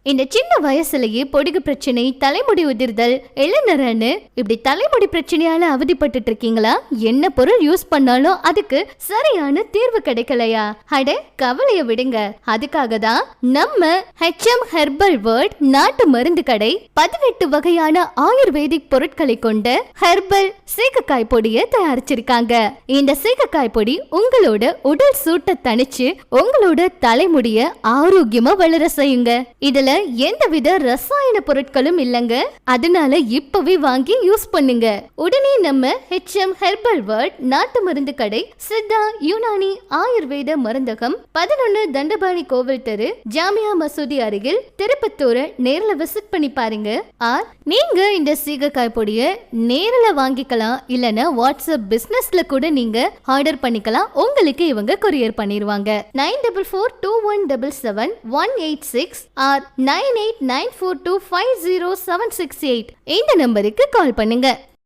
இந்த சின்ன வயசுலயே பொடுகு பிரச்சனை, தலைமுடி உதிர்தல், இளநரன்னு இப்படி தலைமுடி பிரச்சனையால அவதிப்பட்டு இருக்கீங்களா? என்ன பொருள் யூஸ் பண்ணாலும் அதுக்கு சரியான தீர்வு கிடைக்கலையா? அட கவலைய விடுங்க. அதுக்காக தான் நம்ம HM ஹெர்பல் வேர்ல்ட் நாட்டு மருந்து கடை 18 வகையான ஆயுர்வேதிக் பொருட்களை கொண்ட ஹெர்பல் சீகக்காய் பொடியை தயாரிச்சிருக்காங்க. இந்த சீகக்காய் பொடி உங்களோட உடல் சூட்டை தணிச்சு உங்களோட தலைமுடிய ஆரோக்கியமா வளர செய்யுங்க. இதுல எந்தவித ரசாயன பொருட்களும் இல்லங்க. அதனால இப்பவே வாங்கி யூஸ் பண்ணுங்க. உடனே நம்ம HM ஹெர்பல் வேர்ல்ட் நாட்டு மருந்து கடை, சித்தா யுனானி ஆயுர்வேத மருந்தகம், 11 தண்டபாணி கோவில் தெரு, ஜாமியா மசூதி அருகில், திருப்பத்தூரை நேர்ல விசிட் பண்ணி பாருங்க. நீங்க இந்த சீகக்காய் பொடியை நேர்ல வாங்கிக்கலாம், இல்லனா வாட்ஸ்அப் பிசினஸ்ல கூட நீங்க ஆர்டர் பண்ணிக்கலாம். உங்களுக்கு இவங்க கொரியர் பண்ணிடுவாங்க. 9442177186 or 9894250768 இந்த நம்பருக்கு கால் பண்ணுங்க.